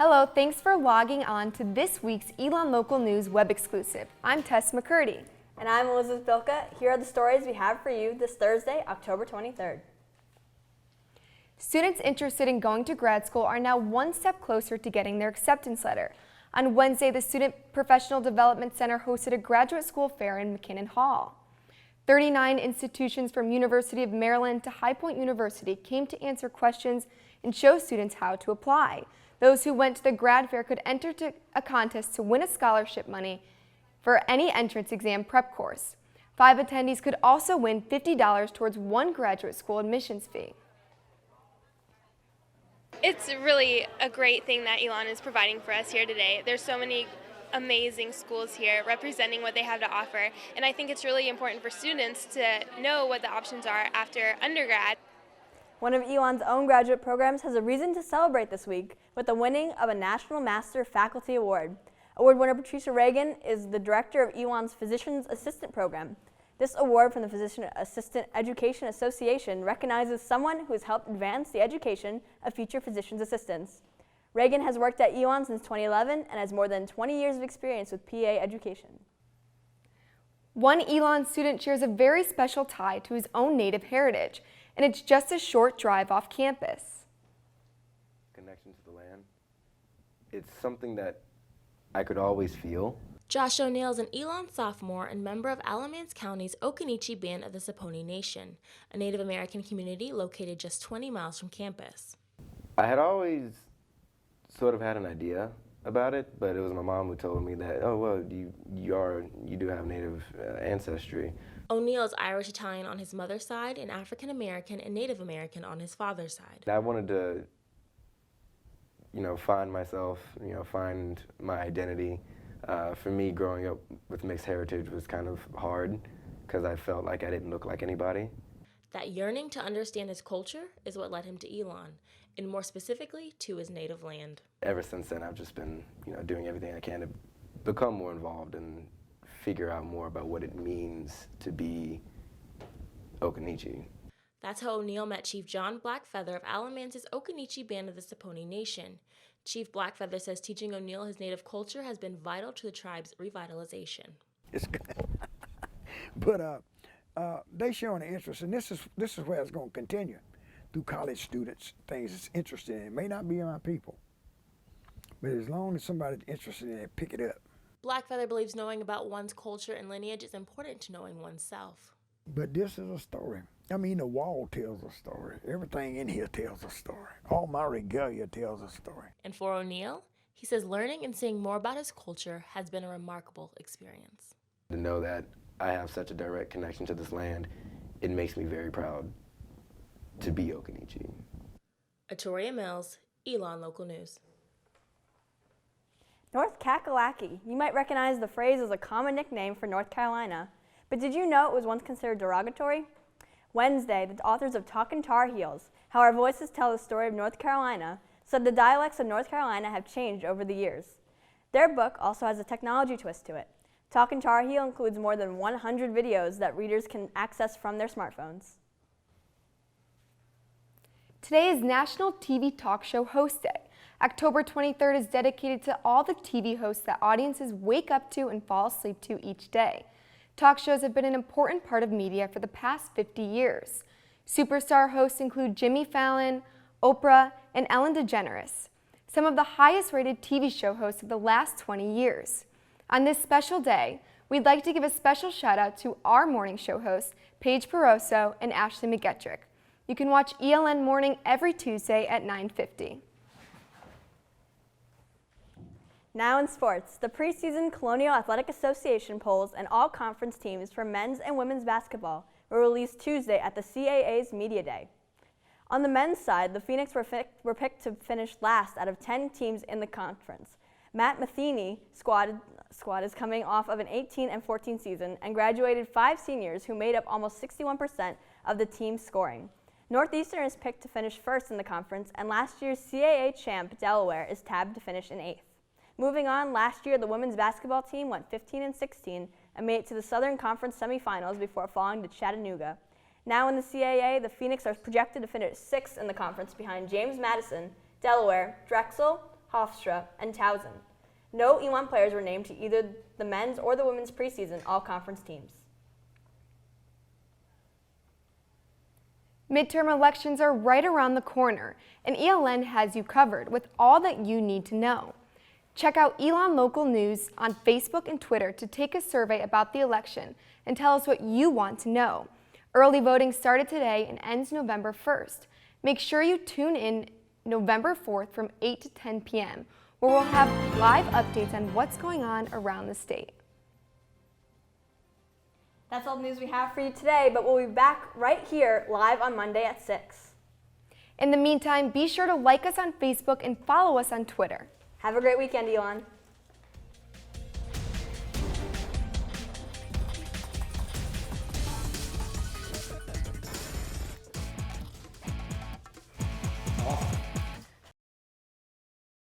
Hello, thanks for logging on to this week's Elon Local News web exclusive. I'm Tess McCurdy. And I'm Elizabeth Bilka. Here are the stories we have for you this Thursday, October 23rd. Students interested in going to grad school are now one step closer to getting their acceptance letter. On Wednesday, the Student Professional Development Center hosted a graduate school fair in McKinnon Hall. 39 institutions from University of Maryland to High Point University came to answer questions and show students how to apply. Those who went to the grad fair could enter a contest to win a scholarship money for any entrance exam prep course. 5 attendees could also win $50 towards one graduate school admissions fee. It's really a great thing that Elon is providing for us here today. There's so many amazing schools here representing what they have to offer, and I think it's really important for students to know what the options are after undergrad. One of Elon's own graduate programs has a reason to celebrate this week with the winning of a National Master Faculty Award. Award winner Patricia Reagan is the director of Elon's Physician's Assistant Program. This award from the Physician Assistant Education Association recognizes someone who has helped advance the education of future physician's assistants. Reagan has worked at Elon since 2011 and has more than 20 years of experience with PA education. One Elon student shares a very special tie to his own native heritage, and it's just a short drive off campus. Connection to the land. It's something that I could always feel. Josh O'Neill is an Elon sophomore and member of Alamance County's Occaneechi Band of the Saponi Nation, a Native American community located just 20 miles from campus. I had always sort of had an idea about it, but it was my mom who told me that, oh, well, you do have Native ancestry. O'Neill is Irish-Italian on his mother's side and African-American and Native American on his father's side. I wanted to, find myself, find my identity. For me, growing up with mixed heritage was kind of hard because I felt like I didn't look like anybody. That yearning to understand his culture is what led him to Elon, and more specifically, to his native land. Ever since then, I've just been, doing everything I can to become more involved and figure out more about what it means to be Occaneechi. That's how O'Neill met Chief John Blackfeather of Alamance's Occaneechi Band of the Saponi Nation. Chief Blackfeather says teaching O'Neill his native culture has been vital to the tribe's revitalization. It's good. But they showing an interest, and this is where it's going to continue through college students, things it's interested in. It may not be my people, but as long as somebody's interested in it, pick it up. Blackfeather believes knowing about one's culture and lineage is important to knowing oneself. But this is a story. I mean, the wall tells a story. Everything in here tells a story. All my regalia tells a story. And for O'Neill, he says learning and seeing more about his culture has been a remarkable experience. To know that I have such a direct connection to this land, it makes me very proud to be Occaneechi. Atoria Mills, Elon Local News. North Kakalaki. You might recognize the phrase as a common nickname for North Carolina. But did you know it was once considered derogatory? Wednesday, the authors of Talkin' Tar Heels, How Our Voices Tell the Story of North Carolina, said the dialects of North Carolina have changed over the years. Their book also has a technology twist to it. Talkin' Tar Heel includes more than 100 videos that readers can access from their smartphones. Today is National TV Talk Show Host Day. October 23rd is dedicated to all the TV hosts that audiences wake up to and fall asleep to each day. Talk shows have been an important part of media for the past 50 years. Superstar hosts include Jimmy Fallon, Oprah, and Ellen DeGeneres, some of the highest-rated TV show hosts of the last 20 years. On this special day, we'd like to give a special shout-out to our morning show hosts, Paige Peroso and Ashley McGettrick. You can watch ELN Morning every Tuesday at 9:50. Now in sports, the preseason Colonial Athletic Association polls and all conference teams for men's and women's basketball were released Tuesday at the CAA's Media Day. On the men's side, the Phoenix were picked to finish last out of 10 teams in the conference. Matt Matheny's squad is coming off of an 18-14 season and graduated 5 seniors who made up almost 61% of the team's scoring. Northeastern is picked to finish first in the conference, and last year's CAA champ Delaware is tabbed to finish in 8th. Moving on, last year the women's basketball team went 15-16 and made it to the Southern Conference semifinals before falling to Chattanooga. Now in the CAA, the Phoenix are projected to finish 6th in the conference behind James Madison, Delaware, Drexel, Hofstra, and Towson. No Elon players were named to either the men's or the women's preseason all-conference teams. Midterm elections are right around the corner, and ELN has you covered with all that you need to know. Check out Elon Local News on Facebook and Twitter to take a survey about the election and tell us what you want to know. Early voting started today and ends November 1st. Make sure you tune in November 4th from 8 to 10 p.m., where we'll have live updates on what's going on around the state. That's all the news we have for you today, but we'll be back right here live on Monday at 6. In the meantime, be sure to like us on Facebook and follow us on Twitter. Have a great weekend, Elon.